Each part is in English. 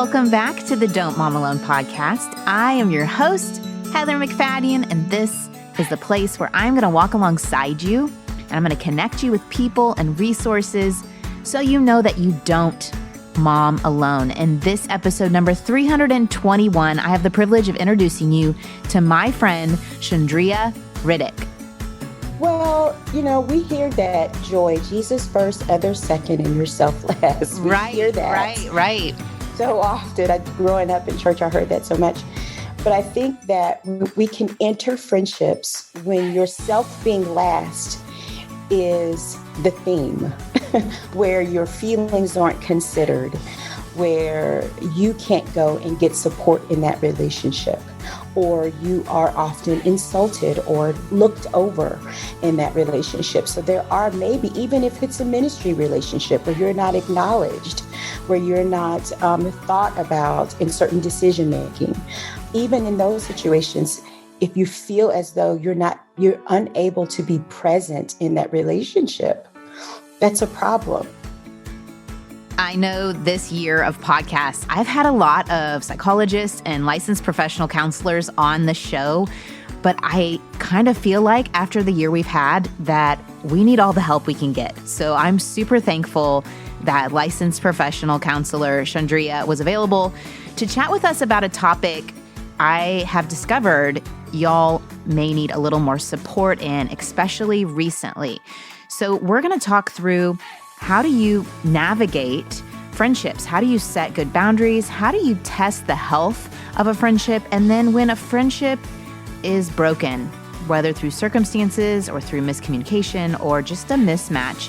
Welcome back to the Don't Mom Alone podcast. I am your host, Heather McFadden, and this is the place where I'm going to walk alongside you, and I'm going to connect you with people and resources so you know that you don't mom alone. In this episode number 321, I have the privilege of introducing you to my friend, Shundria Riddick. Well, we hear that, Joy, Jesus first, others second, and yourself last. We hear that. Right. So often. Growing up in church, I heard that so much. But I think that we can enter friendships when yourself being last is the theme, where your feelings aren't considered, where you can't go and get support in that relationship, or you are often insulted or looked over in that relationship. So there are maybe, even if it's a ministry relationship where you're not acknowledged, where you're not thought about in certain decision making, even in those situations, if you feel as though you're unable to be present in that relationship, that's a problem. I know this year of podcasts, I've had a lot of psychologists and licensed professional counselors on the show, but I kind of feel like after the year we've had that we need all the help we can get. So I'm super thankful that licensed professional counselor Shundria was available to chat with us about a topic I have discovered y'all may need a little more support in, especially recently. So we're going to talk through, how do you navigate friendships? How do you set good boundaries? How do you test the health of a friendship? And then when a friendship is broken, whether through circumstances or through miscommunication or just a mismatch,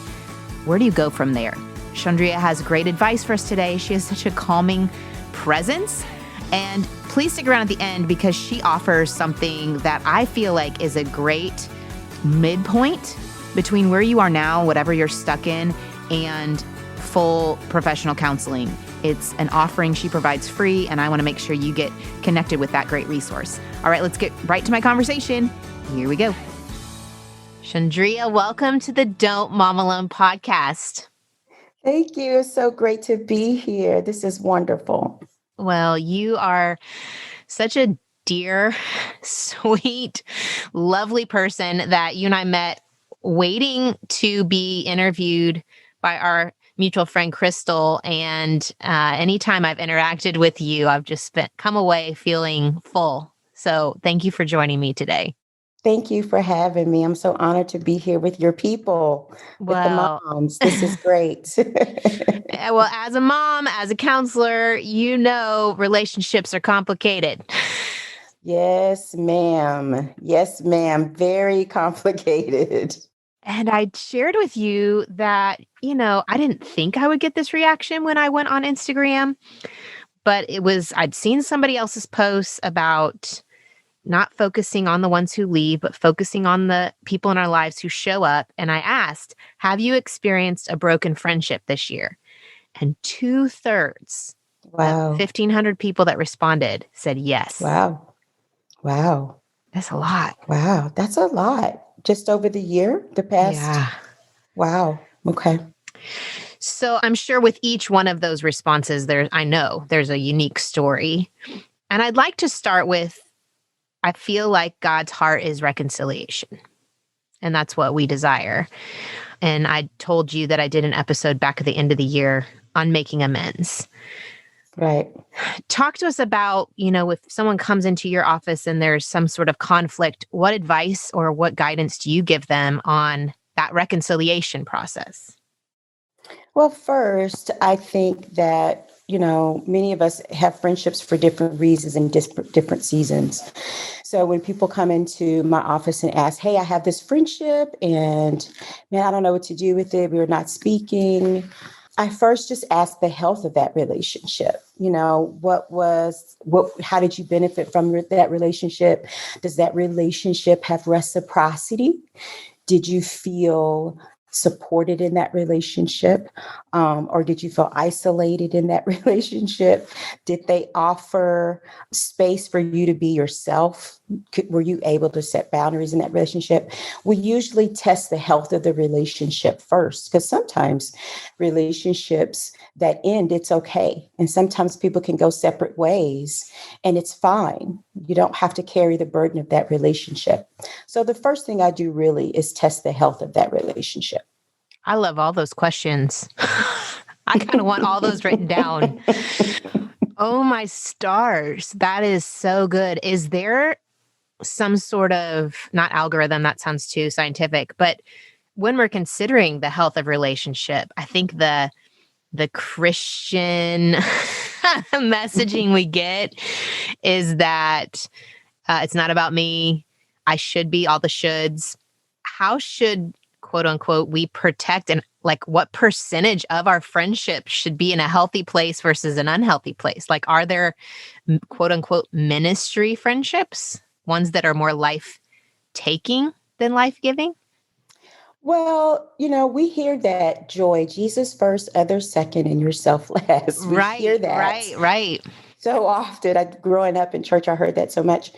where do you go from there? Shundria has great advice for us today. She has such a calming presence. And please stick around at the end because she offers something that I feel like is a great midpoint between where you are now, whatever you're stuck in, and full professional counseling. It's an offering she provides free, and I want to make sure you get connected with that great resource. All right, let's get right to my conversation. Here we go. Shundria, welcome to the Don't Mom Alone podcast. Thank you. It's so great to be here. This is wonderful. Well, you are such a dear, sweet, lovely person that you and I met waiting to be interviewed by our mutual friend, Crystal. And anytime I've interacted with you, I've just come away feeling full. So thank you for joining me today. Thank you for having me. I'm so honored to be here with your people, with the moms. This is great. Well, as a mom, as a counselor, relationships are complicated. Yes, ma'am. Yes, ma'am. Very complicated. And I shared with you that, I didn't think I would get this reaction when I went on Instagram, but I'd seen somebody else's posts about not focusing on the ones who leave, but focusing on the people in our lives who show up. And I asked, have you experienced a broken friendship this year? And 2/3 of 1,500 people that responded said yes. Wow. That's a lot. Wow. That's a lot. Just over the year, the past. Yeah. Wow. Okay. So I'm sure with each one of those responses, there's a unique story. And I'd like to start with, I feel like God's heart is reconciliation. And that's what we desire. And I told you that I did an episode back at the end of the year on making amends. Right. Talk to us about, if someone comes into your office and there's some sort of conflict, what advice or what guidance do you give them on that reconciliation process? Well, first, I think that, many of us have friendships for different reasons and different seasons. So when people come into my office and ask, hey, I have this friendship and man, I don't know what to do with it. We're not speaking. I first just ask the health of that relationship. How did you benefit from that relationship? Does that relationship have reciprocity? Did you feel supported in that relationship? Or did you feel isolated in that relationship? Did they offer space for you to be yourself? Were you able to set boundaries in that relationship? We usually test the health of the relationship first, because sometimes relationships that end, it's okay. And sometimes people can go separate ways and it's fine. You don't have to carry the burden of that relationship. So the first thing I do really is test the health of that relationship. I love all those questions. I kind of want all those written down. Oh, my stars. That is so good. Is there some sort of, not algorithm, that sounds too scientific, but when we're considering the health of relationship, I think the Christian messaging we get is that it's not about me. I should be, all the shoulds. How should, quote unquote, we protect, and like what percentage of our friendship should be in a healthy place versus an unhealthy place? Like, are there, quote unquote, ministry friendships, ones that are more life taking than life giving? Well, we hear that, Joy, Jesus first, others second, and yourself last. We hear Right, that right. so often. Growing up in church, I heard that so much.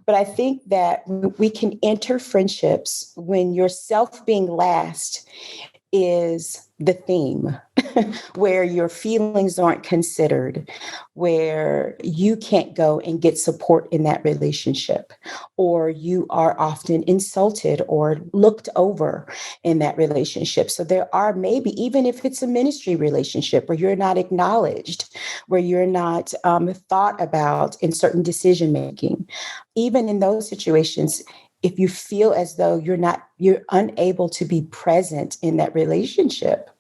But I think that we can enter friendships when yourself being last is the theme, where your feelings aren't considered, where you can't go and get support in that relationship, or you are often insulted or looked over in that relationship. So there are, maybe even if it's a ministry relationship, where you're not acknowledged, where you're not thought about in certain decision making. Even in those situations, if you feel as though you're unable to be present in that relationship,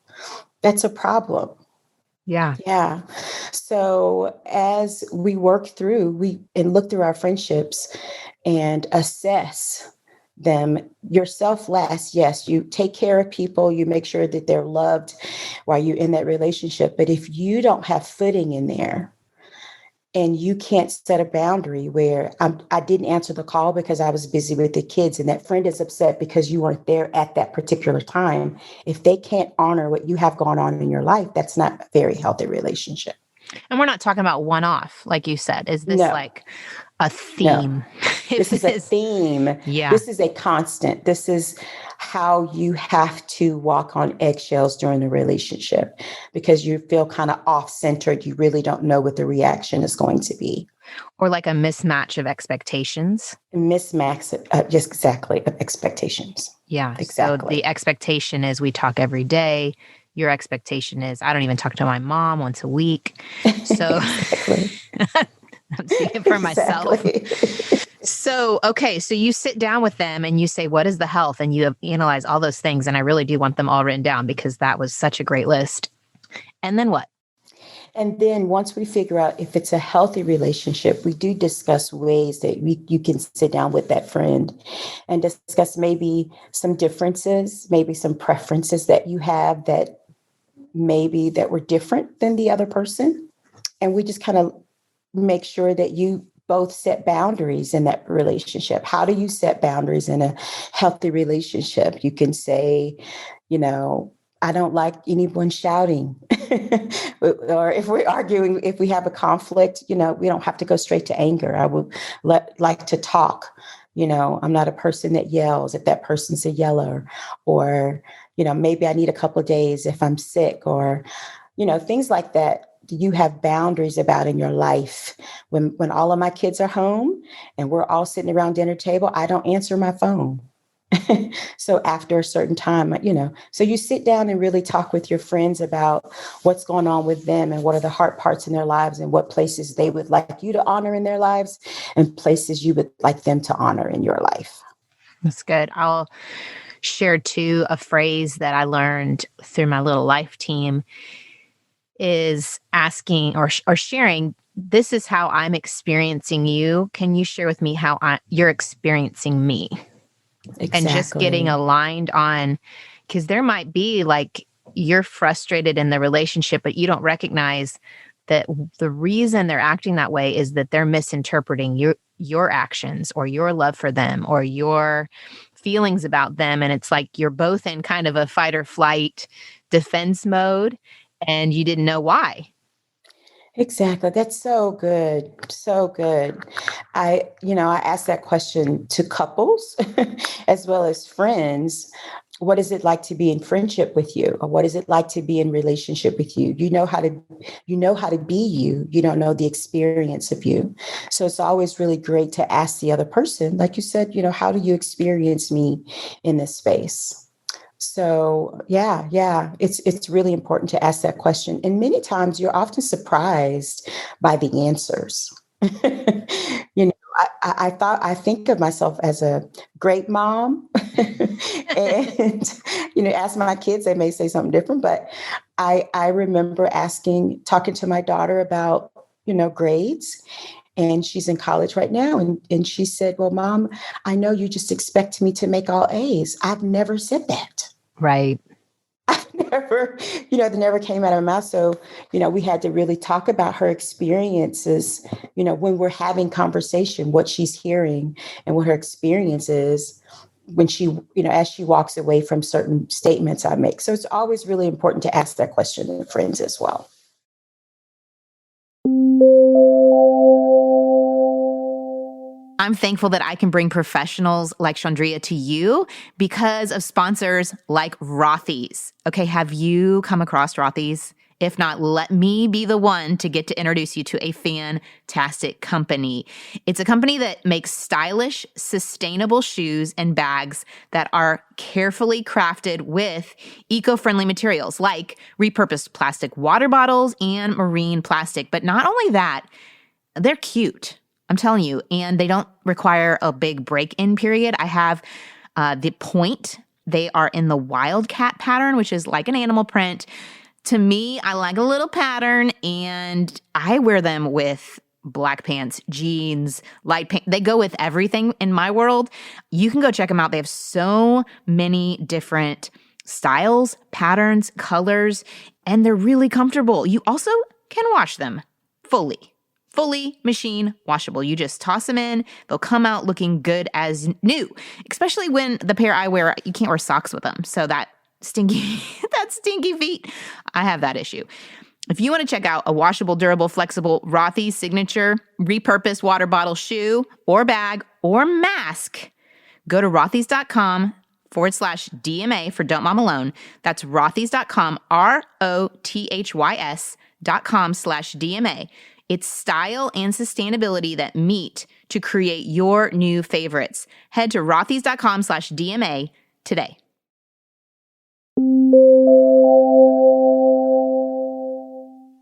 that's a problem. Yeah. Yeah. So as we work through, and look through our friendships and assess them, yourself last. Yes, you take care of people, you make sure that they're loved while you're in that relationship. But if you don't have footing in there, and you can't set a boundary where I didn't answer the call because I was busy with the kids, and that friend is upset because you weren't there at that particular time. If they can't honor what you have going on in your life, that's not a very healthy relationship. And we're not talking about one off, like you said. Is this No, like a no. theme? This is a theme. Yeah. This is a constant. This is how you have to walk on eggshells during the relationship, because you feel kind of off centered. You really don't know what the reaction is going to be. Or like a mismatch of expectations. Mismatch, just exactly, of expectations. Yeah. Exactly. So the expectation is we talk every day. Your expectation is I don't even talk to my mom once a week. So Exactly. I'm seeing it for myself. So, okay. So you sit down with them and you say, what is the health? And you analyze all those things. And I really do want them all written down because that was such a great list. And then what? And then once we figure out if it's a healthy relationship, we do discuss ways that you can sit down with that friend and discuss maybe some differences, maybe some preferences that you have that were different than the other person. And we just kind of make sure that you both set boundaries in that relationship. How do you set boundaries in a healthy relationship? You can say, I don't like anyone shouting. Or if we're arguing, if we have a conflict, we don't have to go straight to anger. I would like to talk. I'm not a person that yells if that person's a yeller, or, maybe I need a couple of days if I'm sick, or, things like that. You have boundaries about in your life. When all of my kids are home and we're all sitting around dinner table, I don't answer my phone. So after a certain time, so you sit down and really talk with your friends about what's going on with them and what are the hard parts in their lives and what places they would like you to honor in their lives and places you would like them to honor in your life. That's good. I'll share too a phrase that I learned through my little life team is asking or sharing, this is how I'm experiencing you. Can you share with me how you're experiencing me? Exactly. And just getting aligned on, because there might be like you're frustrated in the relationship, but you don't recognize that the reason they're acting that way is that they're misinterpreting your actions or your love for them or your feelings about them. And it's like you're both in kind of a fight or flight defense mode and you didn't know why. Exactly. That's so good. So good. I ask that question to couples as well as friends. What is it like to be in friendship with you? Or what is it like to be in relationship with you? You know how to be you. You don't know the experience of you. So it's always really great to ask the other person, like you said, how do you experience me in this space? So yeah, it's really important to ask that question. And many times you're often surprised by the answers. you know, I think of myself as a great mom, and ask my kids, they may say something different, but I remember talking to my daughter about grades, and she's in college right now. And she said, well, Mom, I know you just expect me to make all A's. I've never said that. Right. I've never, it never came out of her mouth. So, we had to really talk about her experiences, when we're having conversation, what she's hearing and what her experience is when she, as she walks away from certain statements I make. So it's always really important to ask that question to friends as well. I'm thankful that I can bring professionals like Shundria to you because of sponsors like Rothy's. Okay, have you come across Rothy's? If not, let me be the one to get to introduce you to a fantastic company. It's a company that makes stylish, sustainable shoes and bags that are carefully crafted with eco-friendly materials like repurposed plastic water bottles and marine plastic. But not only that, they're cute. I'm telling you, and they don't require a big break-in period. I have the point. They are in the wildcat pattern, which is like an animal print. To me, I like a little pattern, and I wear them with black pants, jeans, light pants. They go with everything in my world. You can go check them out. They have so many different styles, patterns, colors, and they're really comfortable. You also can wash them fully machine washable. You just toss them in. They'll come out looking good as new, especially when the pair I wear, you can't wear socks with them. So that stinky feet, I have that issue. If you want to check out a washable, durable, flexible Rothy's signature repurposed water bottle shoe or bag or mask, go to rothys.com/DMA for Don't Mom Alone. That's rothys.com, ROTHYS.com/DMA. It's style and sustainability that meet to create your new favorites. Head to rothys.com/DMA today.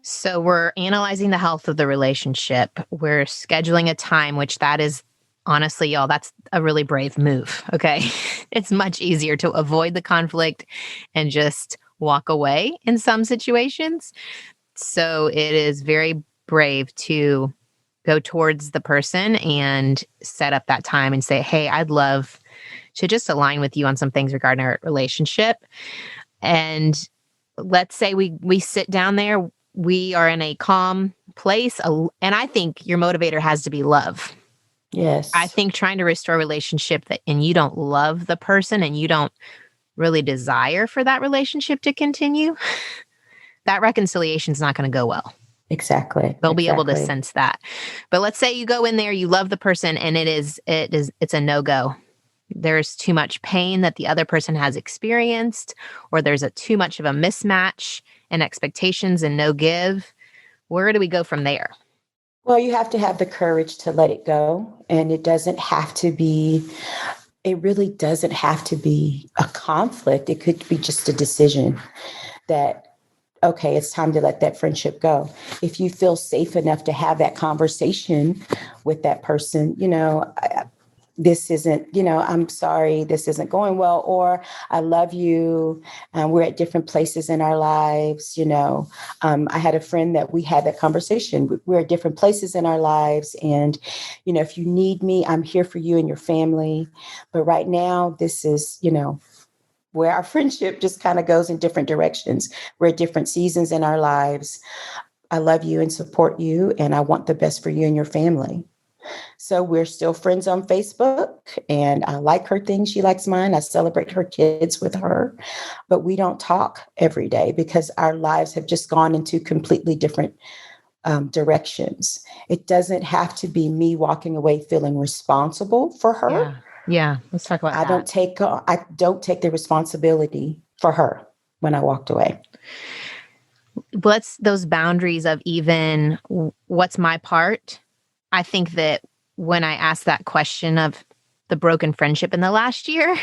So we're analyzing the health of the relationship. We're scheduling a time, which that is honestly, y'all, that's a really brave move. Okay. It's much easier to avoid the conflict and just walk away in some situations. So it is very brave to go towards the person and set up that time and say, hey, I'd love to just align with you on some things regarding our relationship. And let's say we sit down there, we are in a calm place. And I think your motivator has to be love. Yes. I think trying to restore a relationship and you don't love the person and you don't really desire for that relationship to continue, that reconciliation is not going to go well. Exactly. They'll be able to sense that. But let's say you go in there, you love the person, and it's a no-go. There's too much pain that the other person has experienced, or there's too much of a mismatch in expectations and no give. Where do we go from there? Well, you have to have the courage to let it go. And it really doesn't have to be a conflict. It could be just a decision that, okay, it's time to let that friendship go. If you feel safe enough to have that conversation with that person, this isn't, I'm sorry, this isn't going well, or I love you. We're at different places in our lives. I had a friend that we had that conversation. We're at different places in our lives. And, if you need me, I'm here for you and your family. But right now, this is, where our friendship just kind of goes in different directions. We're at different seasons in our lives. I love you and support you, and I want the best for you and your family. So we're still friends on Facebook, and I like her things. She likes mine. I celebrate her kids with her, but we don't talk every day because our lives have just gone into completely different directions. It doesn't have to be me walking away feeling responsible for her. Yeah. Yeah. Let's talk about I that. I don't take the responsibility for her when I walked away. What's those boundaries of even what's my part? I think that when I asked that question of the broken friendship in the last year,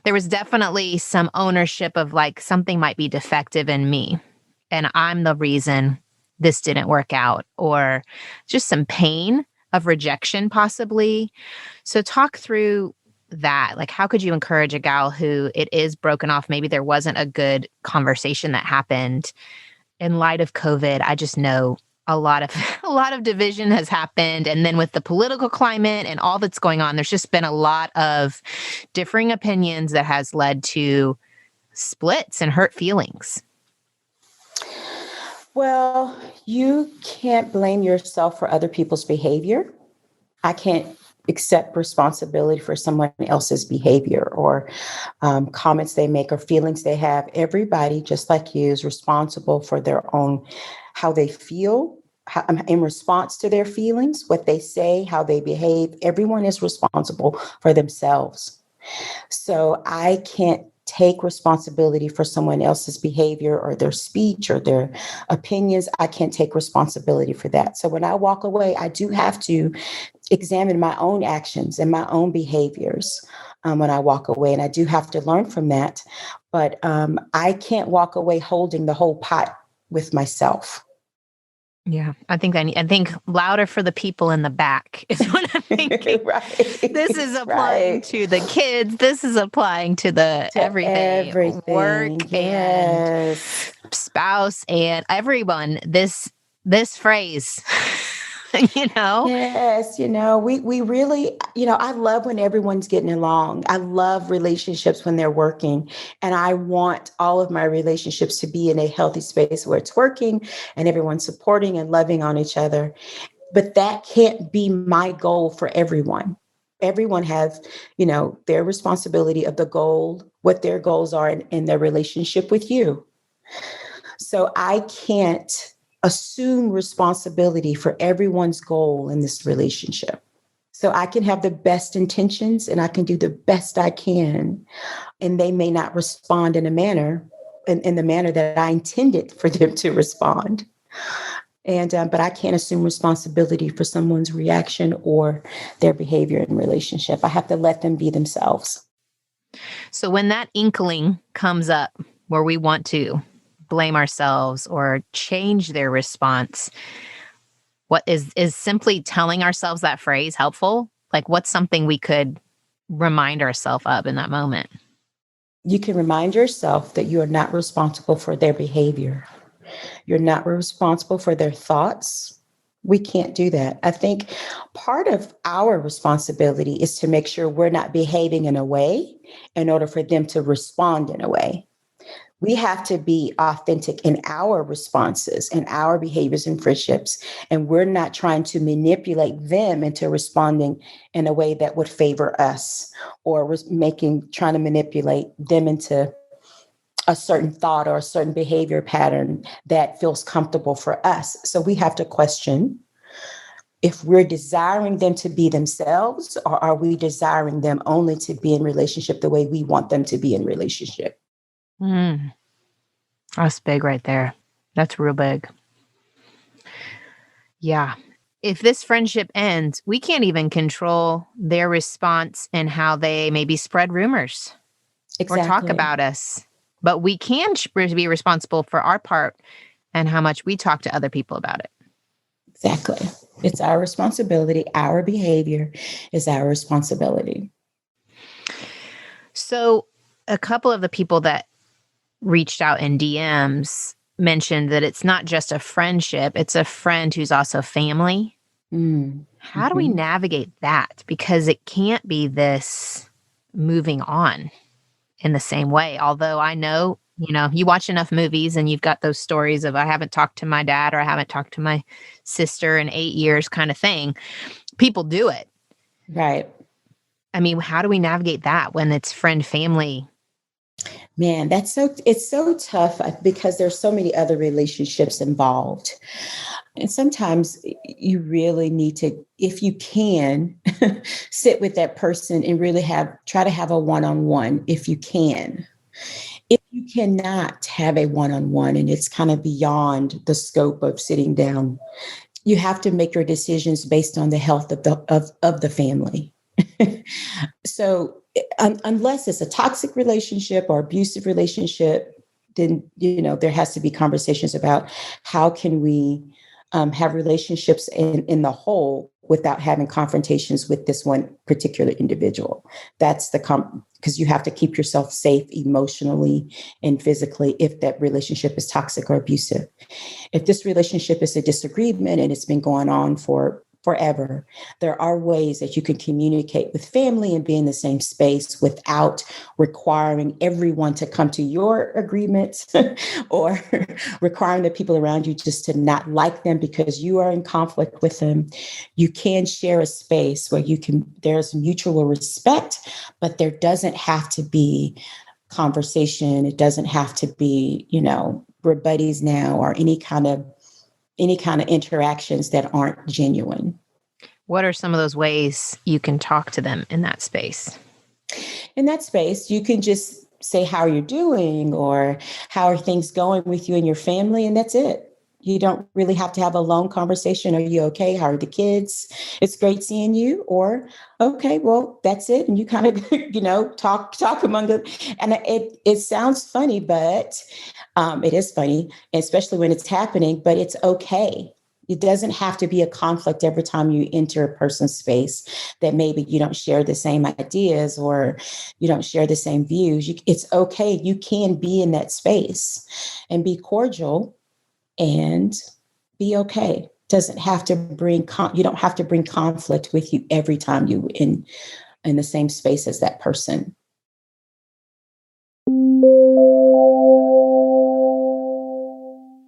there was definitely some ownership of like something might be defective in me and I'm the reason this didn't work out, or just some pain of rejection possibly. So talk through that. Like, how could you encourage a gal who it is broken off? Maybe there wasn't a good conversation that happened in light of COVID. I just know a lot of a lot of division has happened, and then with the political climate and all that's going on, there's just been a lot of differing opinions that has led to splits and hurt feelings. Well, you can't blame yourself for other people's behavior. I can't accept responsibility for someone else's behavior or comments they make or feelings they have. Everybody, just like you, is responsible for their own, how they feel, in response to their feelings, what they say, how they behave. Everyone is responsible for themselves. So I can't take responsibility for someone else's behavior or their speech or their opinions. I can't take responsibility for that. So when I walk away, I do have to examine my own actions and my own behaviors when I walk away. And I do have to learn from that. But I can't walk away holding the whole pot with myself. Yeah, I think louder for the people in the back is what I'm thinking. Right. This is applying to the kids. This is applying to the everything, work and spouse and everyone. This phrase, Yes, we really, I love when everyone's getting along. I love relationships when they're working. And I want all of my relationships to be in a healthy space where it's working and everyone's supporting and loving on each other. But that can't be my goal for everyone. Everyone has, their responsibility of the goal, what their goals are in their relationship with you. So I can't assume responsibility for everyone's goal in this relationship. So I can have the best intentions and I can do the best I can. And they may not respond in the manner that I intended for them to respond. And but I can't assume responsibility for someone's reaction or their behavior in relationship. I have to let them be themselves. So when that inkling comes up where we want to blame ourselves or change their response, what is simply telling ourselves that phrase helpful? Like, what's something we could remind ourselves of in that moment? You can remind yourself that you are not responsible for their behavior. You're not responsible for their thoughts. We can't do that. I think part of our responsibility is to make sure we're not behaving in a way in order for them to respond in a way. We have to be authentic in our responses and our behaviors and friendships. And we're not trying to manipulate them into responding in a way that would favor us or trying to manipulate them into a certain thought or a certain behavior pattern that feels comfortable for us. So we have to question if we're desiring them to be themselves, or are we desiring them only to be in relationship the way we want them to be in relationship? That's big right there. That's real big. Yeah. If this friendship ends, we can't even control their response and how they maybe spread rumors or talk about us. But we can be responsible for our part and how much we talk to other people about it. Exactly. It's our responsibility. Our behavior is our responsibility. So a couple of the people that reached out in DMs mentioned that it's not just a friendship, it's a friend who's also family. How do we navigate that? Because it can't be this moving on in the same way. Although I know, you watch enough movies and you've got those stories of I haven't talked to my dad or I haven't talked to my sister in 8 years kind of thing. people do it. Right. I mean, how do we navigate that when it's friend, family? Man, it's so tough because there's so many other relationships involved. And sometimes you really need to, if you can, sit with that person and really try to have a one-on-one if you can. If you cannot have a one-on-one and it's kind of beyond the scope of sitting down, you have to make your decisions based on the health of the family. So unless it's a toxic relationship or abusive relationship, then there has to be conversations about how can we have relationships in the whole without having confrontations with this one particular individual. That's because you have to keep yourself safe emotionally and physically if that relationship is toxic or abusive. If this relationship is a disagreement and it's been going on for forever, there are ways that you can communicate with family and be in the same space without requiring everyone to come to your agreement or requiring the people around you just to not like them because you are in conflict with them. You can share a space where there's mutual respect, but there doesn't have to be conversation. It doesn't have to be, we're buddies now or any kind of interactions that aren't genuine. What are some of those ways you can talk to them in that space? In that space, you can just say how you're doing or how are things going with you and your family, and that's it. You don't really have to have a long conversation. Are you okay? How are the kids? It's great seeing you. Or, okay, well, that's it. And you kind of, talk among them. And it sounds funny, but it is funny, especially when it's happening, but it's okay. It doesn't have to be a conflict every time you enter a person's space that maybe you don't share the same ideas or you don't share the same views. It's okay. You can be in that space and be cordial and be okay. Doesn't have to bring you don't have to bring conflict with you every time you in the same space as that person.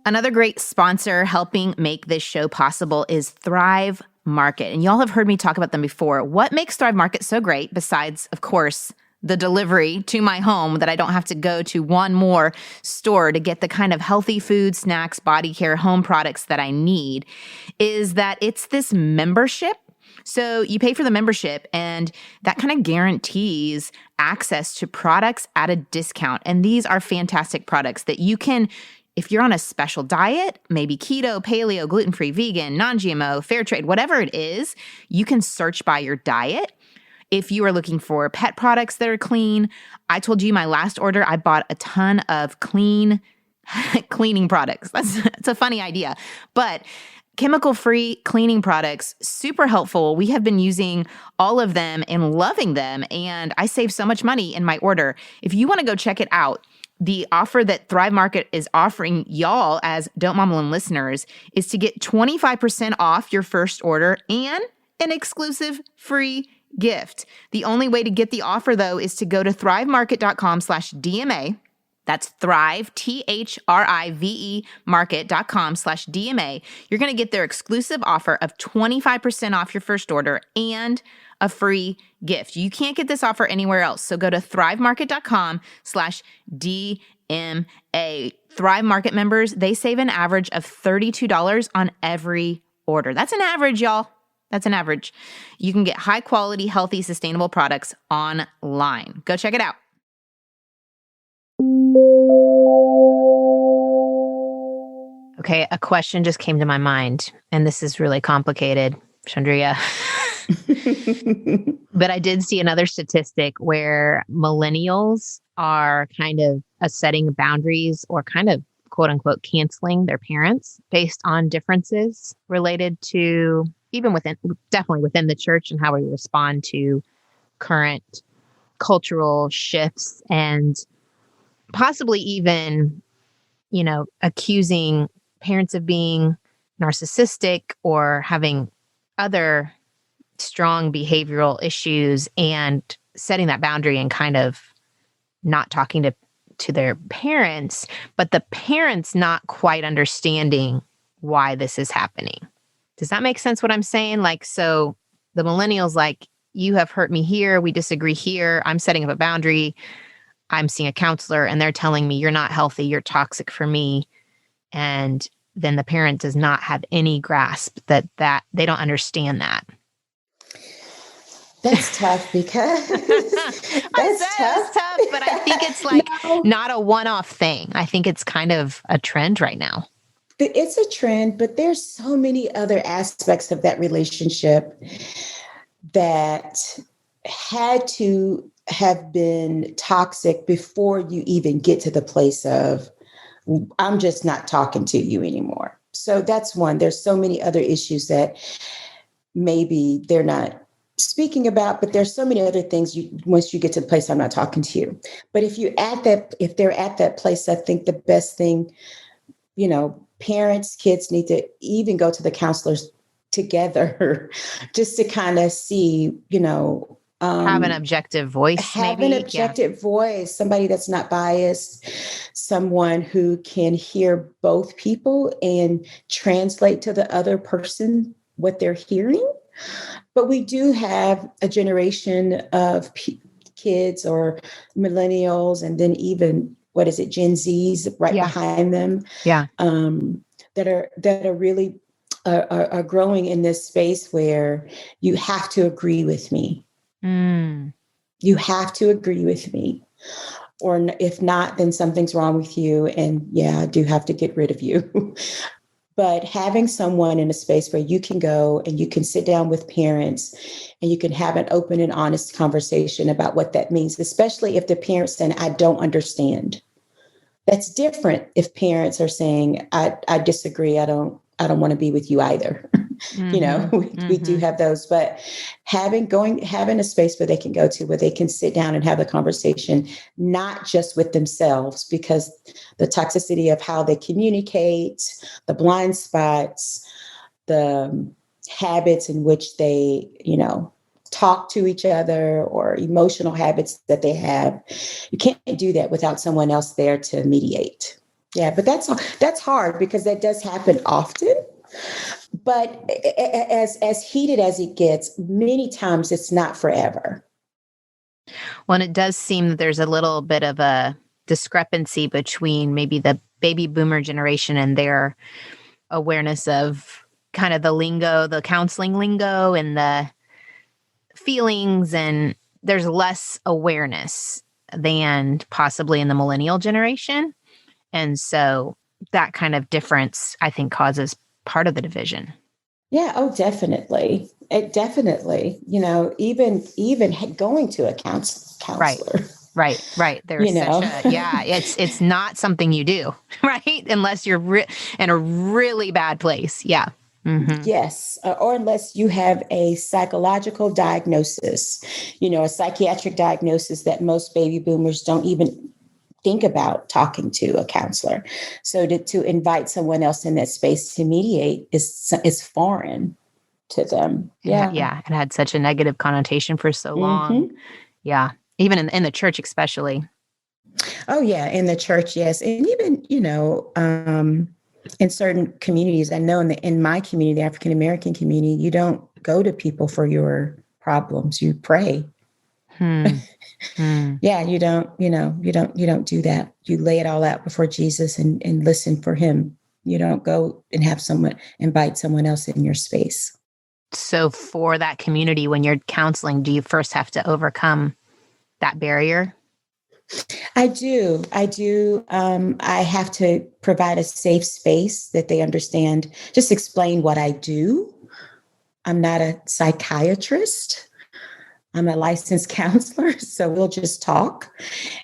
Another great sponsor helping make this show possible is Thrive Market. And y'all have heard me talk about them before. What makes Thrive Market so great, besides, of course, the delivery to my home that I don't have to go to one more store to get the kind of healthy food, snacks, body care, home products that I need, is that it's this membership. So you pay for the membership and that kind of guarantees access to products at a discount. And these are fantastic products that you can, if you're on a special diet, maybe keto, paleo, gluten-free, vegan, non-GMO, fair trade, whatever it is, you can search by your diet. If you are looking for pet products that are clean, I told you my last order, I bought a ton of cleaning products. That's a funny idea, but chemical-free cleaning products, super helpful. We have been using all of them and loving them, and I saved so much money in my order. If you want to go check it out, the offer that Thrive Market is offering y'all as Don't Mom Alone listeners is to get 25% off your first order and an exclusive free gift. The only way to get the offer, though, is to go to thrivemarket.com/DMA. That's Thrive, THRIVE market.com/DMA. You're going to get their exclusive offer of 25% off your first order and a free gift. You can't get this offer anywhere else. So go to thrivemarket.com/DMA. Thrive Market members, they save an average of $32 on every order. That's an average, y'all. That's an average. You can get high quality, healthy, sustainable products online. Go check it out. Okay, a question just came to my mind, and this is really complicated, Shundria. But I did see another statistic where millennials are kind of setting boundaries or kind of quote unquote canceling their parents based on differences related to definitely within the church and how we respond to current cultural shifts and possibly even, accusing parents of being narcissistic or having other strong behavioral issues and setting that boundary and kind of not talking to their parents, but the parents not quite understanding why this is happening. Does that make sense what I'm saying? So the millennials like, you have hurt me here. We disagree here. I'm setting up a boundary. I'm seeing a counselor and they're telling me you're not healthy. You're toxic for me. And then the parent does not have any grasp that they don't understand that. That's tough because that's tough. It's tough, but I think it's like not a one-off thing. I think it's kind of a trend right now. It's a trend, but there's so many other aspects of that relationship that had to have been toxic before you even get to the place of, I'm just not talking to you anymore. So that's one. There's so many other issues that maybe they're not speaking about, but there's so many other things once you get to the place, I'm not talking to you. But if they're at that place, I think the best thing, parents, kids need to even go to the counselors together just to kind of see, have an objective voice, voice, somebody that's not biased, someone who can hear both people and translate to the other person what they're hearing. But we do have a generation of kids or millennials, and then even, Gen Zs behind them. Yeah. That are really are growing in this space where you have to agree with me. You have to agree with me. Or if not, then something's wrong with you. And yeah, I do have to get rid of you. But having someone in a space where you can go and you can sit down with parents and you can have an open and honest conversation about what that means, especially if the parents saying, I don't understand. That's different if parents are saying, I disagree. I don't want to be with you either. We do have those, but having a space where they can go to, where they can sit down and have a conversation, not just with themselves, because the toxicity of how they communicate, the blind spots, the habits in which they, talk to each other, or emotional habits that they have. You can't do that without someone else there to mediate. Yeah, but that's hard because that does happen often. But as heated as it gets, many times it's not forever. Well, and it does seem that there's a little bit of a discrepancy between maybe the baby boomer generation and their awareness of kind of the lingo, the counseling lingo and the feelings, and there's less awareness than possibly in the millennial generation. And so that kind of difference, I think, causes part of the division. Yeah. Oh, definitely. It definitely, even going to a counselor. Right. There's it's not something you do, right? Unless you're in a really bad place. Yeah. Mm-hmm. Yes. Or unless you have a psychological diagnosis, a psychiatric diagnosis that most baby boomers don't even think about talking to a counselor. So to invite someone else in that space to mediate is foreign to them. Yeah. Yeah. It had such a negative connotation for so long. Yeah. Even in the church, especially. Oh, yeah. In the church, yes. And even, in certain communities, I know in my community, the African American community, you don't go to people for your problems. You pray. Yeah, you don't do that. You lay it all out before Jesus and listen for him. You don't go and invite someone else in your space. So for that community, when you're counseling, do you first have to overcome that barrier? I do. I have to provide a safe space that they understand, just explain what I do. I'm not a psychiatrist. I'm a licensed counselor. So we'll just talk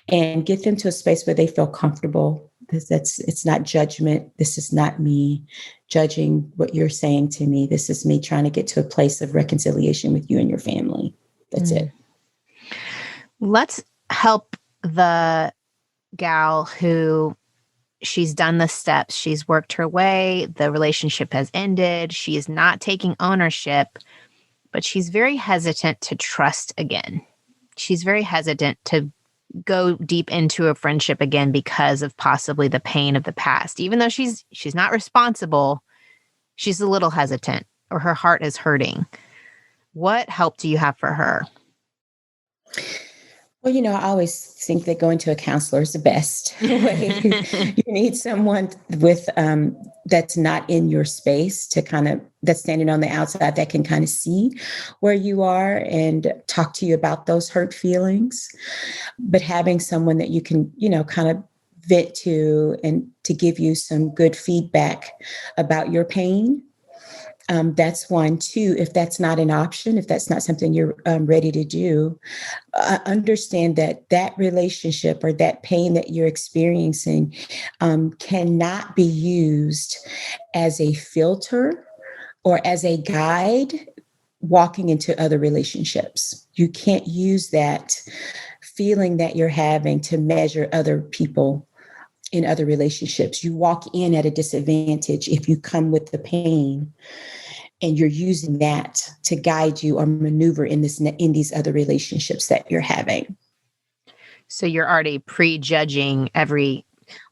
and get them to a space where they feel comfortable. It's not judgment. This is not me judging what you're saying to me. This is me trying to get to a place of reconciliation with you and your family. That's it. Let's help the gal who she's done the steps. She's worked her way. The relationship has ended. She is not taking ownership, but she's very hesitant to trust again. She's very hesitant to go deep into a friendship again because of possibly the pain of the past. Even though she's not responsible, she's a little hesitant, or her heart is hurting. What help do you have for her? Well, I always think that going to a counselor is the best way. You need someone with that's not in your space to that's standing on the outside that can kind of see where you are and talk to you about those hurt feelings. But having someone that you can, kind of vent to and to give you some good feedback about your pain. That's one. Two, if that's not an option, if that's not something you're ready to do, understand that relationship or that pain that you're experiencing cannot be used as a filter or as a guide walking into other relationships. You can't use that feeling that you're having to measure other people in other relationships. You walk in at a disadvantage if you come with the pain and you're using that to guide you or maneuver in these other relationships that you're having. So you're already prejudging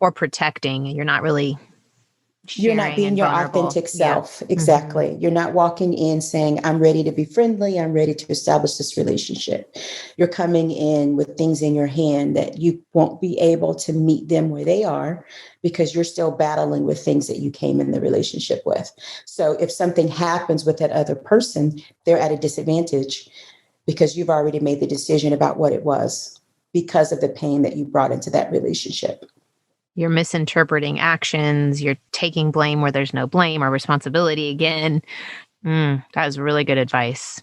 or protecting. You're not really You're not being your authentic self. Yeah. Exactly. Mm-hmm. You're not walking in saying, I'm ready to be friendly. I'm ready to establish this relationship. You're coming in with things in your hand that you won't be able to meet them where they are because you're still battling with things that you came in the relationship with. So if something happens with that other person, they're at a disadvantage because you've already made the decision about what it was because of the pain that you brought into that relationship. You're misinterpreting actions. You're taking blame where there's no blame or responsibility again. That was really good advice.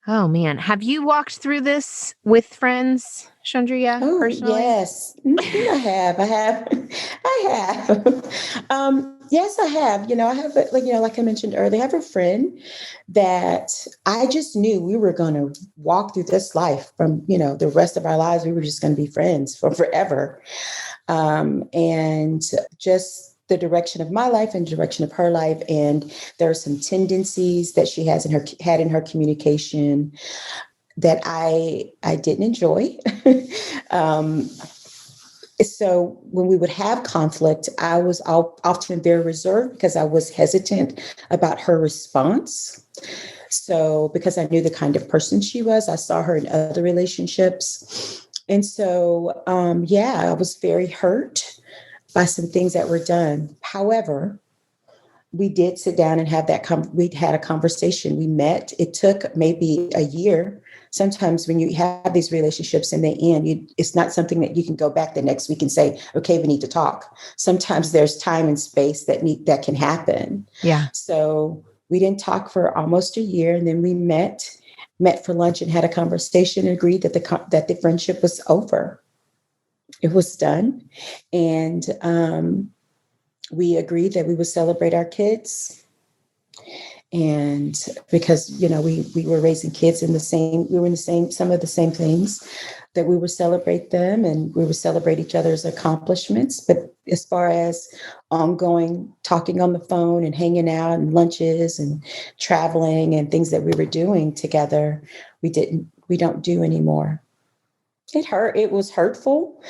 Oh, man. Have you walked through this with friends, Shundria, personally? Yes. I have. Yes, I have. I have, like I mentioned earlier, I have a friend that I just knew we were going to walk through this life from, the rest of our lives. We were just going to be friends for forever. And just the direction of my life and direction of her life. And there are some tendencies that she had in her communication that I didn't enjoy. So when we would have conflict, I was often very reserved because I was hesitant about her response. So because I knew the kind of person she was, I saw her in other relationships. And so, I was very hurt by some things that were done. However, we did sit down and have we had a conversation. We met. It took maybe a year. Sometimes when you have these relationships and they end, it's not something that you can go back the next week and say, okay, we need to talk. Sometimes there's time and space that can happen. Yeah. So we didn't talk for almost a year, and then we met for lunch and had a conversation and agreed that the friendship was over. It was done. And we agreed that we would celebrate our kids. And because, we were raising kids we were in some of the same things, that we would celebrate them and we would celebrate each other's accomplishments. But as far as ongoing talking on the phone and hanging out and lunches and traveling and things that we were doing together, we don't do anymore. It hurt. It was hurtful.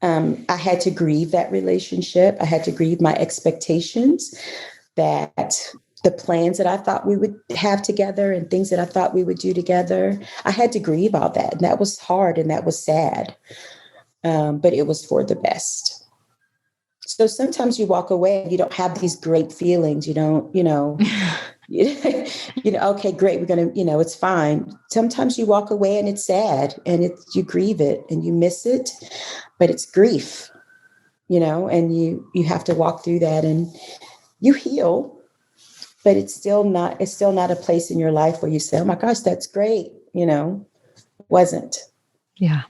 I had to grieve that relationship. I had to grieve my expectations, that the plans that I thought we would have together and things that I thought we would do together. I had to grieve all that. And that was hard and that was sad. But it was for the best. So sometimes you walk away and you don't have these great feelings. You don't, okay, great. We're going to, it's fine. Sometimes you walk away and it's sad and you grieve it and you miss it, but it's grief, and you have to walk through that and you heal, but it's still not a place in your life where you say, oh my gosh, that's great. Wasn't. Yeah.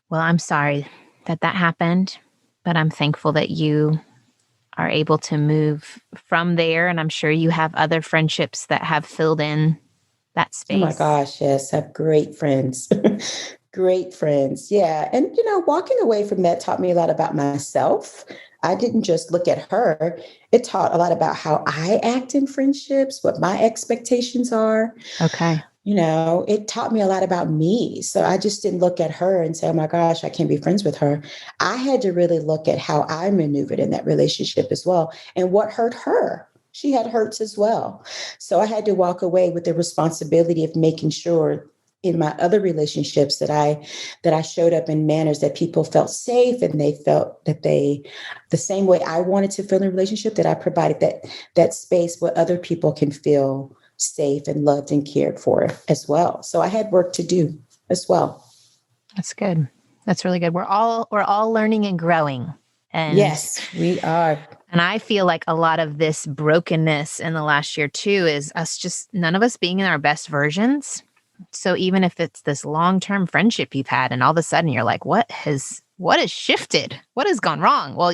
Well, I'm sorry that happened, but I'm thankful that you are able to move from there. And I'm sure you have other friendships that have filled in that space. Oh my gosh, yes. I have great friends. Great friends. Yeah. And, walking away from that taught me a lot about myself. I didn't just look at her. It taught a lot about how I act in friendships, what my expectations are. Okay. It taught me a lot about me. So I just didn't look at her and say, oh my gosh, I can't be friends with her. I had to really look at how I maneuvered in that relationship as well and what hurt her she had hurts as well. So I had to walk away with the responsibility of making sure in my other relationships that I showed up in manners that people felt safe, and they felt that the same way I wanted to feel in a relationship, that I provided that space where other people can feel safe and loved and cared for as well. So I had work to do as well. That's good. That's really good. We're all learning and growing. And yes, we are. And I feel like a lot of this brokenness in the last year too is us just none of us being in our best versions. So even if it's this long-term friendship you've had and all of a sudden you're like, what has shifted? What has gone wrong? Well,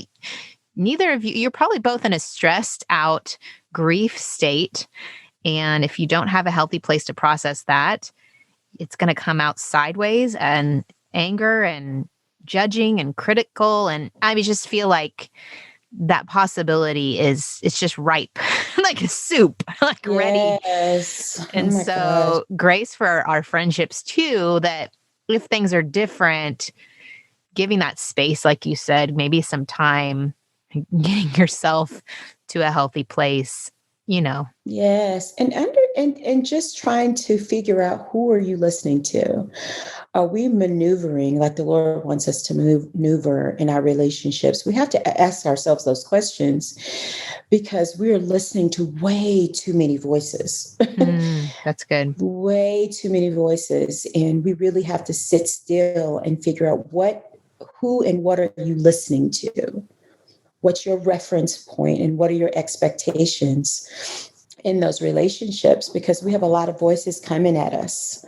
neither of you're probably both in a stressed out grief state. And if you don't have a healthy place to process that, it's going to come out sideways and anger and judging and critical. And I just feel like that possibility it's just ripe, like a soup, like ready. Yes. And so grace for our friendships too, that if things are different, giving that space, like you said, maybe some time, getting yourself to a healthy place, Yes. And just trying to figure out, who are you listening to? Are we maneuvering like the Lord wants us to maneuver in our relationships? We have to ask ourselves those questions, because we are listening to way too many voices. That's good. Way too many voices. And we really have to sit still and figure out who and what are you listening to? What's your reference point, and what are your expectations in those relationships? Because we have a lot of voices coming at us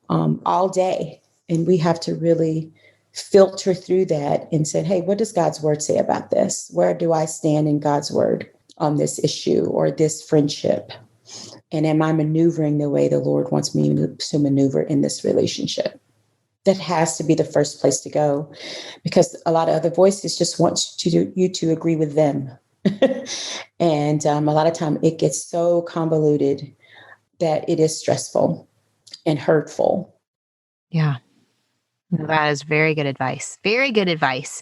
all day. And we have to really filter through that and say, hey, what does God's word say about this? Where do I stand in God's word on this issue or this friendship? And am I maneuvering the way the Lord wants me to maneuver in this relationship? That has to be the first place to go, because a lot of other voices just want you to agree with them. And a lot of time it gets so convoluted that it is stressful and hurtful. Yeah. That is very good advice. Very good advice.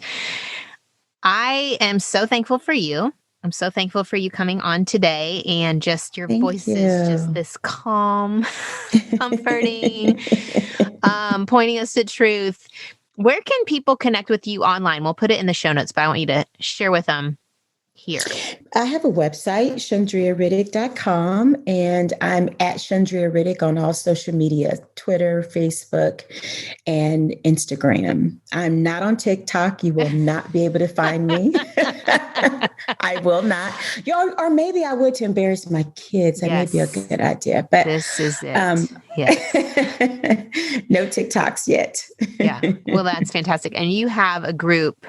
I am so thankful for you. I'm so thankful for you coming on today, and just your voice is just this calm, comforting, pointing us to truth. Where can people connect with you online? We'll put it in the show notes, but I want you to share with them here. I have a website, shundriariddick.com, and I'm at Shundria Riddick on all social media, Twitter, Facebook, and Instagram. I'm not on TikTok. You will not be able to find me. I will not. Or maybe I would, to embarrass my kids. That may be a good idea. But this is it. Yes. No TikToks yet. Yeah. Well, that's fantastic. And you have a group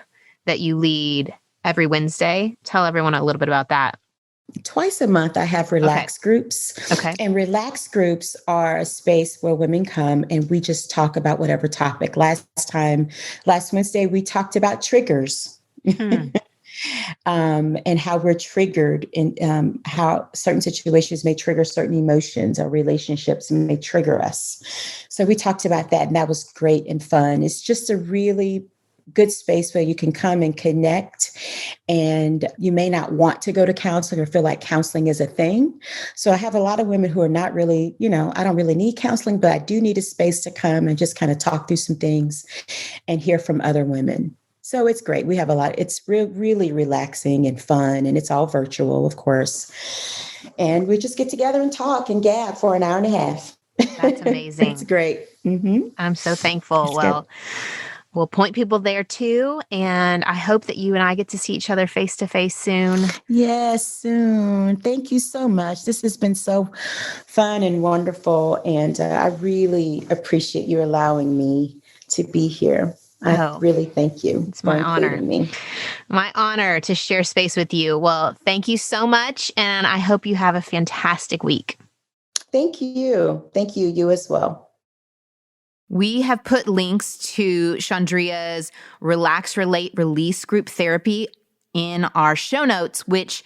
that you lead every Wednesday. Tell everyone a little bit about that. Twice a month, I have relax groups. Okay. And relax groups are a space where women come and we just talk about whatever topic. Last Wednesday, we talked about triggers. And how we're triggered, and how certain situations may trigger certain emotions, or relationships may trigger us. So we talked about that, and that was great and fun. It's just a really good space where you can come and connect, and you may not want to go to counseling or feel like counseling is a thing. So I have a lot of women who are not really, I don't really need counseling, but I do need a space to come and just kind of talk through some things and hear from other women. So it's great. We have a lot. It's really relaxing and fun, and it's all virtual, of course. And we just get together and talk and gab for an hour and a half. That's amazing. It's great. Mm-hmm. I'm so thankful. Well, we'll point people there too. And I hope that you and I get to see each other face to face soon. Yes, soon. Thank you so much. This has been so fun and wonderful. And I really appreciate you allowing me to be here. I really thank you. It's my honor. Me. My honor to share space with you. Well, thank you so much. And I hope you have a fantastic week. Thank you. Thank you. You as well. We have put links to Shundria's Relax, Relate, Release group therapy in our show notes, which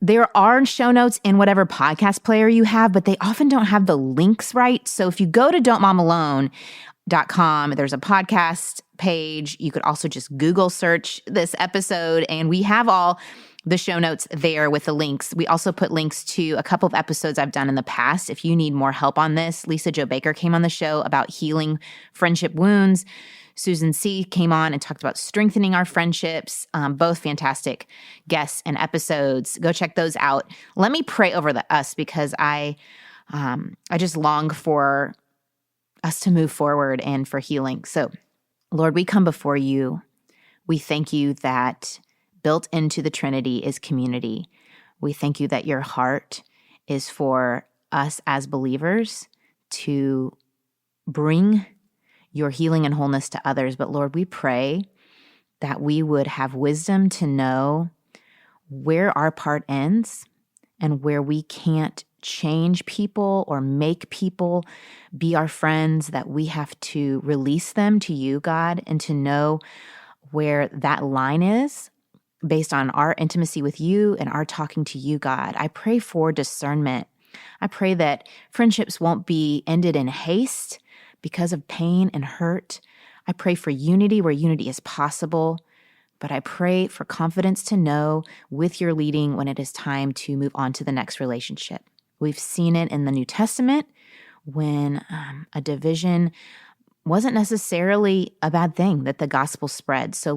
there are show notes in whatever podcast player you have, but they often don't have the links right. So if you go to don'tmomalone.com, there's a podcast page. You could also just Google search this episode, and we have all the show notes there with the links. We also put links to a couple of episodes I've done in the past. If you need more help on this, Lisa Jo Baker came on the show about healing friendship wounds. Susan C. came on and talked about strengthening our friendships. Both fantastic guests and episodes. Go check those out. Let me pray over us because I just long for us to move forward and for healing. So, Lord, we come before you. We thank you that built into the Trinity is community. We thank you that your heart is for us as believers to bring your healing and wholeness to others. But Lord, we pray that we would have wisdom to know where our part ends and where we can't change people or make people be our friends, that we have to release them to you, God, and to know where that line is based on our intimacy with you and our talking to you, God. I pray for discernment. I pray that friendships won't be ended in haste because of pain and hurt. I pray for unity where unity is possible, but I pray for confidence to know with your leading when it is time to move on to the next relationship. We've seen it in the New Testament when a division wasn't necessarily a bad thing, that the gospel spread. So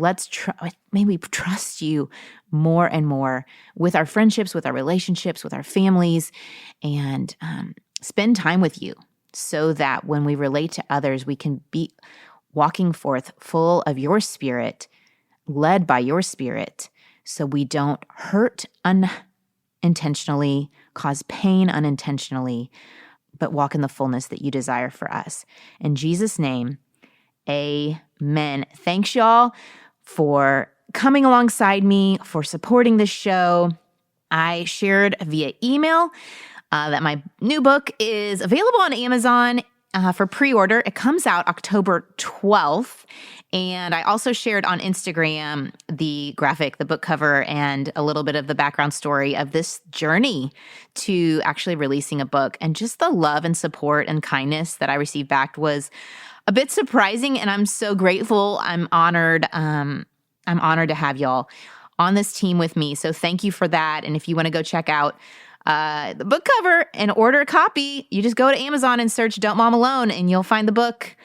may we trust you more and more with our friendships, with our relationships, with our families, and spend time with you so that when we relate to others, we can be walking forth full of your spirit, led by your spirit, so we don't hurt unintentionally, cause pain unintentionally, but walk in the fullness that you desire for us. In Jesus' name, amen. Thanks, y'all, for coming alongside me, for supporting this show. I shared via email that my new book is available on Amazon for pre-order. It comes out October 12th. And I also shared on Instagram the graphic, the book cover, and a little bit of the background story of this journey to actually releasing a book. And just the love and support and kindness that I received back was a bit surprising, and I'm so grateful. I'm honored. I'm honored to have y'all on this team with me. So thank you for that. And if you want to go check out the book cover and order a copy, you just go to Amazon and search Don't Mom Alone and you'll find the book.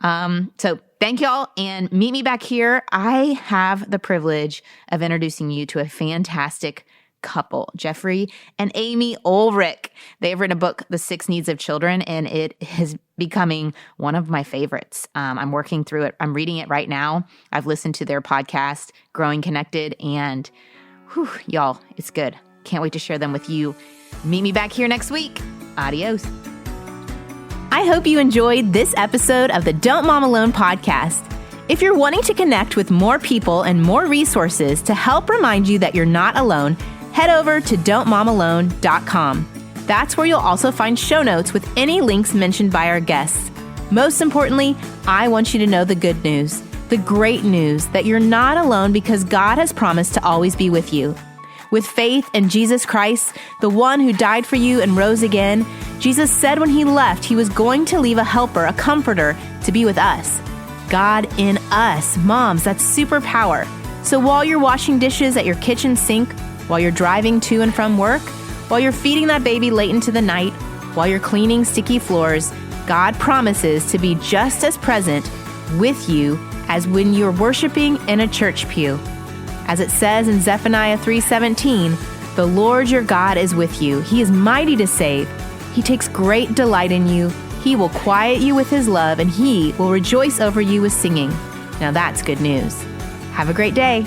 So thank y'all, and meet me back here. I have the privilege of introducing you to a fantastic couple, Jeffrey and Amy Ulrich. They have written a book, The 6 Needs of Children, and it is becoming one of my favorites. I'm working through it. I'm reading it right now. I've listened to their podcast, Growing Connected, and y'all, it's good. Can't wait to share them with you. Meet me back here next week. Adios. I hope you enjoyed this episode of the Don't Mom Alone podcast. If you're wanting to connect with more people and more resources to help remind you that you're not alone, head over to don'tmomalone.com. That's where you'll also find show notes with any links mentioned by our guests. Most importantly, I want you to know the good news, the great news that you're not alone because God has promised to always be with you. With faith in Jesus Christ, the one who died for you and rose again, Jesus said when he left, he was going to leave a helper, a comforter, to be with us. God in us. Moms, that's superpower. So while you're washing dishes at your kitchen sink, while you're driving to and from work, while you're feeding that baby late into the night, while you're cleaning sticky floors, God promises to be just as present with you as when you're worshiping in a church pew. As it says in Zephaniah 3:17, the Lord your God is with you. He is mighty to save. He takes great delight in you. He will quiet you with his love, and he will rejoice over you with singing. Now that's good news. Have a great day.